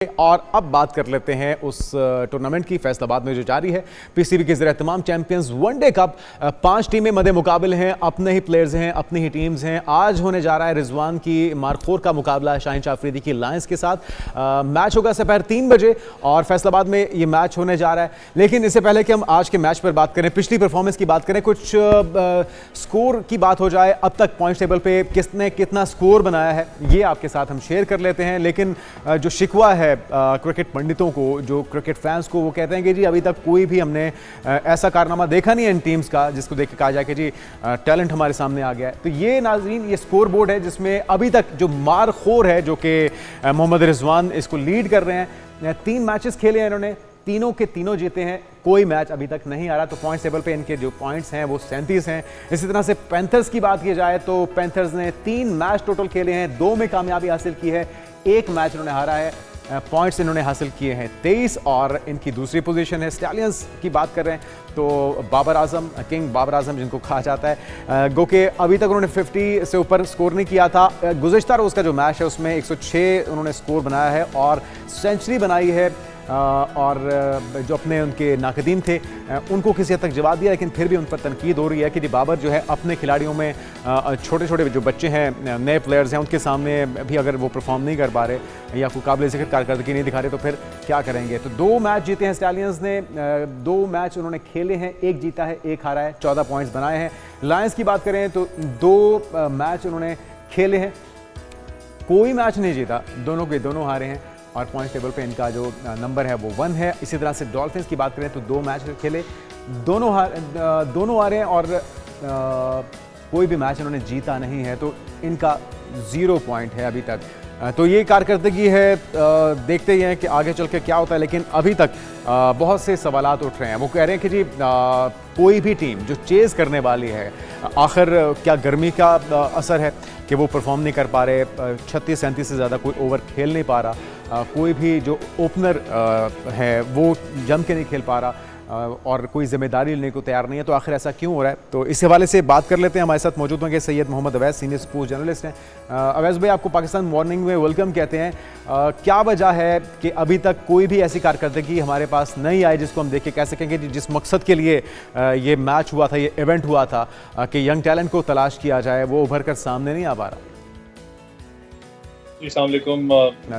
और अब बात कर लेते हैं उस टूर्नामेंट की फैसलाबाद में जो जारी है पीसीबी के ज़रिए तमाम चैंपियंस वनडे कप। 5 टीमें मदे मुकाबले हैं, अपने ही प्लेयर्स हैं, अपनी ही टीम्स हैं। आज होने जा रहा है रिजवान की मारखोर का मुकाबला शाहीन शाह अफरीदी की लायंस के साथ। मैच होगा दोपहर 3 बजे और फैसलाबाद में ये मैच होने जा रहा है। लेकिन इससे पहले कि हम आज के मैच पर बात करें, पिछली परफॉर्मेंस की बात करें, कुछ स्कोर की बात हो जाए, अब तक पॉइंट टेबल पे किसने कितना स्कोर बनाया है ये आपके साथ हम शेयर कर लेते हैं। लेकिन जो शिकवा है क्रिकेट पंडितों को, जो क्रिकेट फैंस को, वो कहते हैं कि जी अभी तक कोई भी हमने ऐसा कारनामा देखा नहीं है इन टीम्स का जिसको देख के कहा जाए कि जी टैलेंट हमारे सामने आ गया है। तो ये नाज़रीन, ये स्कोर बोर्ड है जिसमें अभी तक जो मारखोर है, जो कि मोहम्मद रिजवान, इसको लीड कर रहे हैं। 3 मैचेस खेले हैं इन्होंने, तीनों के तीनों जीते हैं, कोई मैच अभी तक नहीं आ रहा। तो पॉइंट टेबल पे इनके जो पॉइंट्स हैं वो 37 हैं। इसी तरह से पैंथर्स की बात की जाए तो पैंथर्स ने 3 मैच टोटल खेले हैं, 2 में कामयाबी हासिल की है, 1 मैच इन्होंने हारा है। पॉइंट्स इन्होंने हासिल किए हैं 23 और इनकी दूसरी पोजीशन है। स्टैलियंस की बात कर रहे हैं तो बाबर आजम, किंग बाबर आजम जिनको कहा जाता है, गो के अभी तक उन्होंने 50 से ऊपर स्कोर नहीं किया था। गुज़िश्ता रोज़ का जो मैच है उसमें 106 उन्होंने स्कोर बनाया है और सेंचुरी बनाई है। और जो अपने उनके नाकदीन थे उनको किसी हद तक जवाब दिया, लेकिन फिर भी उन पर तनकीद हो रही है कि बाबर जो है अपने खिलाड़ियों में, छोटे छोटे जो बच्चे हैं, नए प्लेयर्स हैं, उनके सामने भी अगर वो परफॉर्म नहीं कर पा रहे या कोई काबिल ज़िक्र कारकर्दगी नहीं दिखा रहे तो फिर क्या करेंगे। तो 2 मैच जीते हैं स्टैलियंस ने, 2 मैच उन्होंने खेले हैं, 1 जीता है, 1 हारा है, 14 पॉइंट्स बनाए हैं। लायंस की बात करें तो 2 मैच उन्होंने खेले हैं, कोई मैच नहीं जीता, दोनों के दोनों हारे हैं और पॉइंट टेबल पे इनका जो नंबर है वो 1 है। इसी तरह से डॉल्फिन्स की बात करें तो 2 मैच खेले, दोनों हारे हैं और कोई भी मैच इन्होंने जीता नहीं है, तो इनका 0 पॉइंट है अभी तक। तो ये कारकर्दगी है, देखते ही हैं कि आगे चल के क्या होता है। लेकिन अभी तक बहुत से सवालात उठ रहे हैं। वो कह रहे हैं कि जी कोई भी टीम जो चेज़ करने वाली है, आखिर क्या गर्मी का असर है कि वो परफॉर्म नहीं कर पा रहे, 36-37 से ज़्यादा कोई ओवर खेल नहीं पा रहा, कोई भी जो ओपनर है वो जम के नहीं खेल पा रहा और कोई जिम्मेदारी लेने को तैयार नहीं है। तो आखिर ऐसा क्यों हो रहा है, तो इस हवाले से बात कर लेते हैं। हमारे साथ मौजूद होंगे Syed Mohammad Awais, senior sports journalist हैं। अवैस भाई, आपको पाकिस्तान मॉर्निंग में वेलकम कहते हैं। क्या वजह है कि अभी तक कोई भी ऐसी कारकर्दगी हमारे पास नहीं आई जिसको हम देख के कह सकेंगे जिस मकसद के लिए ये मैच हुआ था, ये इवेंट हुआ था कि यंग टैलेंट को तलाश किया जाए, वो उभर कर सामने नहीं आ पा रहा? अस्सलाम वालेकुम।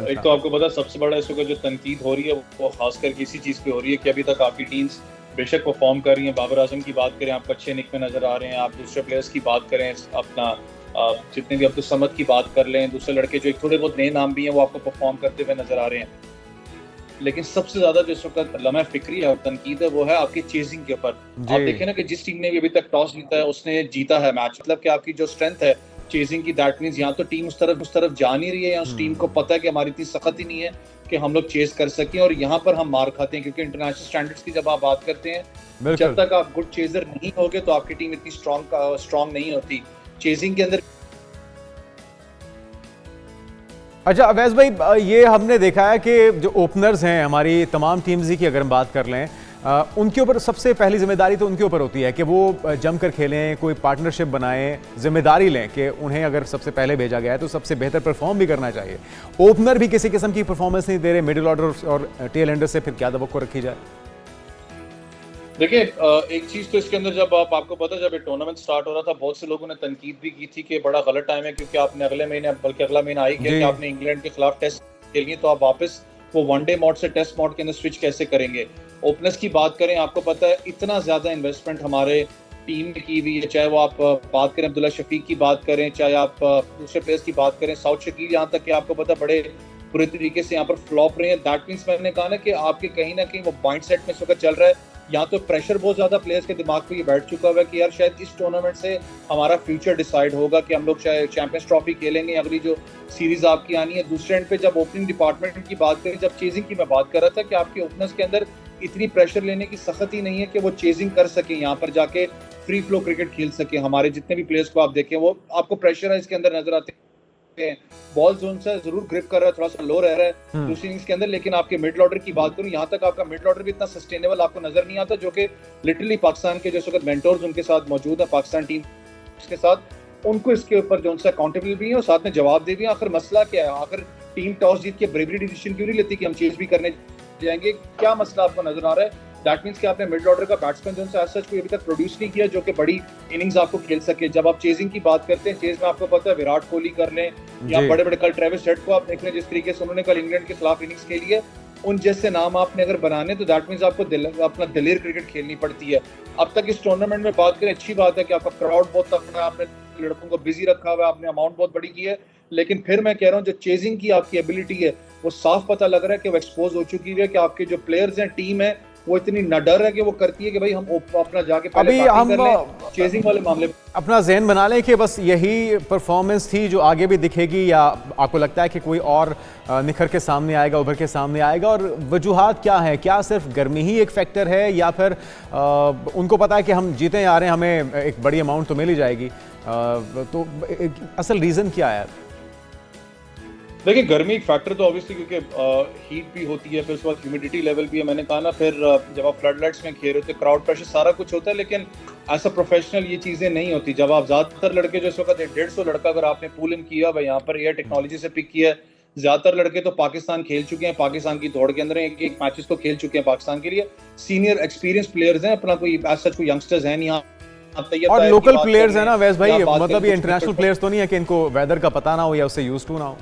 एक तो आपको पता सबसे बड़ा इस वक्त जो तनकीद हो रही है वो खासकर किसी चीज़ पे हो रही है कि अभी तक आपकी टीम्स बेशक परफॉर्म कर रही हैं। बाबर आजम की बात करें, आप अच्छे निक में नज़र आ रहे हैं। आप दूसरे प्लेयर्स की बात करें, अपना जितने भी अब्दुल समद की बात कर लें, दूसरे लड़के जो एक थोड़े बहुत नए नाम भी हैं वो आपको परफॉर्म करते हुए नज़र आ रहे हैं। लेकिन सबसे ज़्यादा जो इस वक्त लम्हा फिक्री है और तनकीद है वो है आपकी चेजिंग के ऊपर। आप देखें ना कि जिस टीम ने भी अभी तक टॉस जीता है उसने जीता है मैच। मतलब कि आपकी जो स्ट्रेंथ है चेजिंग की, दैट मींस यहाँ तो टीम उस तरफ जा नहीं रही है, या उस टीम को पता है कि हमारी इतनी सख्त ही नहीं है कि हम लोग चेज कर सकें, और यहाँ पर हम मार खाते हैं। क्योंकि इंटरनेशनल स्टैंडर्ड्स की जब आप बात करते हैं, जब तक आप गुड चेजर नहीं होगे तो आपकी टीम इतनी स्ट्रॉन्ग नहीं होती चेजिंग के अंदर। अच्छा अवैस भाई, ये हमने देखा है कि जो ओपनर्स हैं हमारी तमाम टीम्स की अगर हम बात कर लें, उनके ऊपर सबसे पहली जिम्मेदारी तो उनके ऊपर होती है कि वो जमकर खेलें, कोई पार्टनरशिप बनाएं, जिम्मेदारी लें कि उन्हें अगर सबसे पहले भेजा गया है तो सबसे बेहतर परफॉर्म भी करना चाहिए। ओपनर भी किसी किस्म की परफॉर्मेंस नहीं दे रहे, मिडिल ऑर्डर और टेल एंडर से फिर क्या तवक्को रखी जाए? देखिए, एक चीज तो इसके अंदर, जब आपको पता जब ये टूर्नामेंट स्टार्ट हो रहा था बहुत से लोगों ने तनकीद भी की थी कि बड़ा गलत टाइम है, क्योंकि आपने अगले महीने, बल्कि अगला महीना आई कि आपने इंग्लैंड के खिलाफ टेस्ट खेलनी है, तो आप वापस वो वनडे मोड से टेस्ट मोड के अंदर स्विच कैसे करेंगे। ओपनर्स की बात करें, आपको पता है इतना ज्यादा इन्वेस्टमेंट हमारे टीम में की हुई है, चाहे वो आप बात करें अब्दुल्ला शफीक की बात करें, चाहे आप दूसरे प्लेयर्स की बात करें, साउथ शकील यहाँ तक कि आपको पता बड़े बुरे तरीके से यहाँ पर फ्लॉप रहे हैं। दैट मीन्स मैंने कहा ना कि आपके कहीं ना कहीं वो माइंड सेट में इस वक्त चल रहा है, या तो प्रेशर बहुत ज्यादा प्लेयर्स के दिमाग पे ये बैठ चुका हुआ है कि यार शायद इस टूर्नामेंट से हमारा फ्यूचर डिसाइड होगा कि हम लोग शायद चैंपियंस ट्रॉफी खेलेंगे, अगली जो सीरीज आपकी आनी है। दूसरे एंड पे जब ओपनिंग डिपार्टमेंट की बात करें, जब चेजिंग की मैं बात कर रहा था कि आपके ओपनर्स के अंदर इतनी प्रेशर लेने की सख्त ही नहीं है कि वो चेजिंग कर सके, यहाँ पर जाके फ्री फ्लो क्रिकेट खेल सके। हमारे जितने भी प्लेयर्स को आप देखें वो आपको प्रेशर है इसके अंदर नजर आते हैं। बॉल जोन से जरूर ग्रिप कर रहा है, थोड़ा सा लो रह रहा है दूसरी इनिंग्स के अंदर, लेकिन आपके मिड ऑर्डर की बात करूं, यहाँ तक आपका मिड ऑर्डर भी इतना सस्टेनेबल आपको नजर नहीं आता, जो कि लिटरली पाकिस्तान के जो वक्त मेंटोर्स उनके साथ मौजूद है पाकिस्तान टीम के साथ, उनको इसके ऊपर जो उनसे अकाउंटेबल भी है और साथ में जवाब दे भी है। आखिर मसला क्या है, आखिर टीम टॉस जीत के ब्रेवरी डिसीजन क्यों नहीं लेती कि हम चेज भी करने जाएंगे? क्या मसला आपको नजर आ रहा है? दैट मींस कि आपने मिड ऑर्डर का बैट्समैन जो है सच कोई अभी तक प्रोड्यूस नहीं किया जो कि बड़ी इनिंग्स आपको खेल सके। जब आप चेजिंग की बात करते हैं, चेज में आपको पता है विराट कोहली कर लें या बड़े बड़े कल ट्रेविस हेड को आप देख लें, जिस तरीके से उन्होंने कल इंग्लैंड के खिलाफ इनिंग्स खेली है, उन जैसे नाम आपने अगर बनाने तो दैट मींस आपको अपना दिलेर क्रिकेट खेलनी पड़ती है। अब तक इस टूर्नामेंट में बात करें, अच्छी बात है कि आपका क्राउड बहुत तगड़ा है, आपने लड़कों को बिजी रखा हुआ है, आपने अमाउंट बहुत बड़ी की है, लेकिन फिर मैं कह रहा हूँ जो चेजिंग की आपकी एबिलिटी है वो साफ पता लग रहा है कि वो एक्सपोज हो चुकी है, कि आपके जो प्लेयर्स हैं, टीम है, वो इतनी नडर है कि वो करती है कि भाई हम अपना जाके पहले अभी हम कर लें चेजिंग वाले मामले। अपना जहन बना लें कि बस यही परफॉर्मेंस थी जो आगे भी दिखेगी, या आपको लगता है कि कोई और निखर के सामने आएगा, उभर के सामने आएगा? और वजूहात क्या है? क्या सिर्फ गर्मी ही एक फैक्टर है, या फिर उनको पता है कि हम जीते आ रहे हैं, हमें एक बड़ी अमाउंट तो मिल ही जाएगी? तो असल रीज़न क्या है? देखिए, गर्मी एक फैक्टर तो ऑब्वियसली, क्योंकि हीट भी होती है, फिर उसके बाद ह्यूमिडिटी लेवल भी है, मैंने कहा ना, फिर जब आप फ्लड लाइट्स में खेल रहे होते, क्राउड प्रेशर, सारा कुछ होता है, लेकिन एज अ प्रोफेशनल ये चीज़ें नहीं होती। जब आप ज़्यादातर लड़के जो इस वक्त 150 लड़का अगर आपने पूल इन किया भाई, यहाँ पर एयर टेक्नोलॉजी से पिक किया है, ज़्यादातर लड़के तो पाकिस्तान खेल चुके हैं, पाकिस्तान की दौड़ के अंदर एक मैचेस को खेल चुके हैं पाकिस्तान के लिए, सीनियर एक्सपीरियंस प्लेयर्स हैं, अपना कोई एज सच कोई यंगस्टर्स हैं नहीं। और लोकल प्लेयर्स है ना वैस भाई, मतलब ये इंटरनेशनल प्लेयर्स तो नहीं है कि इनको वेदर का पता ना हो या उससे यूज्ड टू ना हो।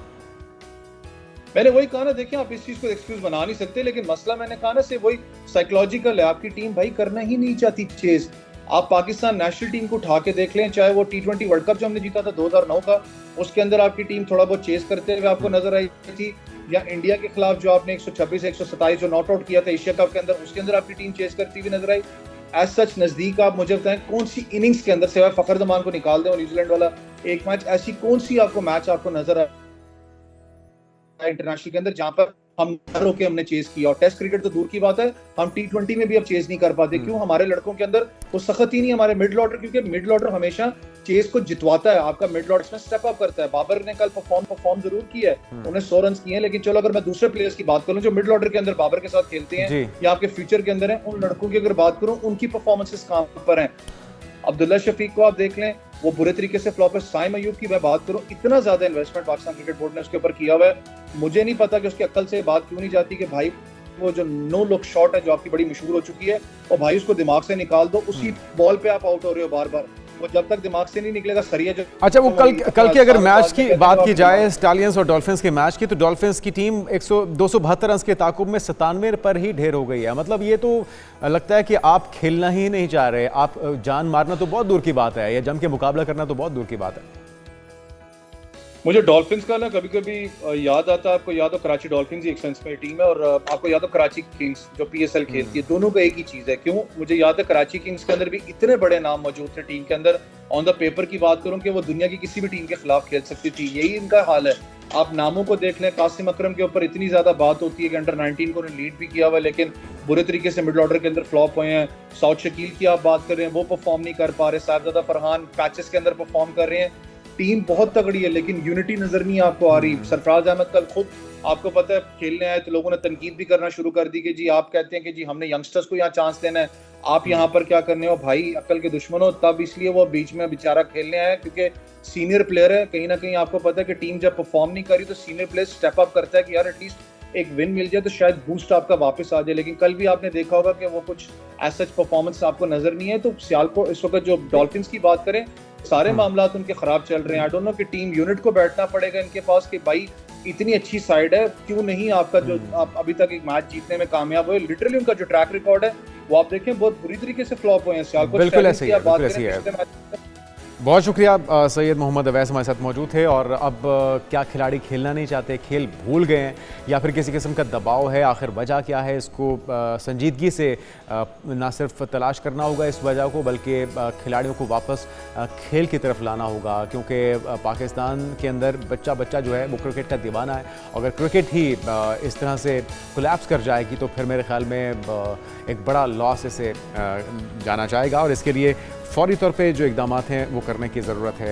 मैंने वही कहा ना, देखिए आप इस चीज को एक्सक्यूज बना नहीं सकते, लेकिन मसला मैंने कहा ना, सिर्फ वही साइकोलॉजिकल है। आपकी टीम भाई करना ही नहीं चाहती चेज। आप पाकिस्तान नेशनल टीम को उठा के देख लें, चाहे वो T20 वर्ल्ड कप जो हमने जीता था 2009 का, उसके अंदर आपकी टीम थोड़ा बहुत चेज करते हुए आपको नजर आई थी, या इंडिया के खिलाफ जो आपने 126 127 जो नॉट आउट किया था एशिया कप के अंदर, उसके अंदर आपकी टीम चेज करती हुई नजर आई। एज सच नजदीक आप मुझे बताएं कौन सी इनिंग्स के अंदर, सिवाय फखर जमान को निकाल दें और न्यूजीलैंड वाला एक मैच, ऐसी कौन सी आपको मैच आपको नजर आए इंटरनेशनल के अंदर जहां पर हम डर होके हमने चेज किया? और टेस्ट क्रिकेट तो दूर की बात है, हम T20 में भी अब चेज नहीं कर पाते। क्यों? हमारे लड़कों के अंदर वो सख्त ही नहीं, हमारे मिड ऑर्डर, क्योंकि मिड ऑर्डर हमेशा चेज को जितवाता है, आपका मिड ऑर्डर में स्टेप अप करता है। बाबर ने कल परफॉर्म जरूर किया है, उन्हें 100 रन किए हैं, लेकिन चलो अगर मैं दूसरे प्लेयर्स की बात करूं जो मिड ऑर्डर के अंदर बाबर के साथ खेलते हैं या आपके फ्यूचर के अंदर हैं, उन लड़कों की अगर बात करूं, उनकी परफॉर्मेंसेस कहां पर हैं? अब्दुल्ला शफीक को आप देख लें, वो बुरे तरीके से फ्लॉप है। साइम अयूब की मैं बात करूं, इतना ज्यादा इन्वेस्टमेंट पाकिस्तान क्रिकेट बोर्ड ने उसके ऊपर किया हुआ है, मुझे नहीं पता कि उसकी अक्ल से बात क्यों नहीं जाती कि भाई वो जो नो लुक शॉट है जो आपकी बड़ी मशहूर हो चुकी है, और भाई उसको दिमाग से निकाल दो, उसी बॉल पे आप आउट हो रहे हो बार बार, वो जब तक दिमाग से नहीं निकलेगा सरिया जो। अच्छा, वो कल की अगर मैच की बात की जाए, स्टालियंस और डॉल्फिन्स के मैच की, तो डॉल्फिन्स की टीम 272 रन के ताकुब में 97 पर ही ढेर हो गई है। मतलब ये तो लगता है कि आप खेलना ही नहीं चाह रहे, आप जान मारना तो बहुत दूर की बात है, या जम के मुकाबला करना तो बहुत दूर की बात है। मुझे डॉल्फिन्स का ना कभी कभी याद आता है, आपको याद हो कराची डॉल्फिन्स ही एक सेंस में टीम है, और आपको याद हो कराची किंग्स जो PSL खेलती है, दोनों का एक ही चीज है। क्यों? मुझे याद है कराची किंग्स के अंदर भी इतने बड़े नाम मौजूद थे टीम के अंदर, ऑन द पेपर की बात करूं कि वो दुनिया की किसी भी टीम के खिलाफ खेल सकती थी, यही इनका हाल है। आप नामों को देख लें, कासिम अकरम के ऊपर इतनी ज्यादा बात होती है कि अंडर 19 को उन्होंने लीड भी किया हुआ, लेकिन बुरे तरीके से मिडिल ऑर्डर के अंदर फ्लॉप हुए हैं। साउथ शकील की आप बात कर रहे हैं, वो परफॉर्म नहीं कर पा रहे। साहिबजादा फरहान पैचेस के अंदर परफॉर्म कर रहे हैं, टीम बहुत तगड़ी है, लेकिन यूनिटी नजर नहीं आपको आ रही। सरफराज अहमद कल खुद आपको पता है खेलने आए तो लोगों ने तनकीद भी करना शुरू कर दी कि जी आप कहते हैं कि जी हमने यंगस्टर्स को यहाँ चांस देना है, आप यहाँ पर क्या करने हो भाई, अक्ल के दुश्मन हो। तब इसलिए वो बीच में बेचारा खेलने आया, क्योंकि सीनियर प्लेयर है। कहीं ना कहीं आपको पता है कि टीम जब परफॉर्म नहीं करी तो सीनियर प्लेयर स्टेप अप करता है कि यार एटलीस्ट एक विन मिल जाए तो शायद बूस्ट आपका वापस आ जाए। लेकिन कल भी आपने देखा होगा कि वो कुछ एज सच परफॉर्मेंस आपको नजर नहीं है। तो सियालकोट इस वक्त जो डॉल्फिन्स की बात करें, सारे मामलात उनके खराब चल रहे हैं। आई डोंट नो कि टीम यूनिट को बैठना पड़ेगा इनके पास कि भाई इतनी अच्छी साइड है, क्यों नहीं आपका जो आप अभी तक एक मैच जीतने में कामयाब हुए। लिटरली उनका जो ट्रैक रिकॉर्ड है वो आप देखें बहुत बुरी तरीके से फ्लॉप हुए हैं। सियालकोट बिल्कुल ऐसे ही है। बहुत शुक्रिया सैयद मोहम्मद अवैस हमारे साथ मौजूद थे। और अब क्या खिलाड़ी खेलना नहीं चाहते, खेल भूल गए हैं, या फिर किसी किस्म का दबाव है? आखिर वजह क्या है? इसको संजीदगी से ना सिर्फ तलाश करना होगा इस वजह को, बल्कि खिलाड़ियों को वापस खेल की तरफ लाना होगा। क्योंकि पाकिस्तान के अंदर बच्चा बच्चा जो है वो क्रिकेट का दीवाना है। अगर क्रिकेट ही इस तरह से कोलैप्स कर जाएगी तो फिर मेरे ख्याल में एक बड़ा लॉस इसे जाना चाहेगा। और इसके लिए फौरी तौर पे जो इकदाम हैं वो करने की ज़रूरत है।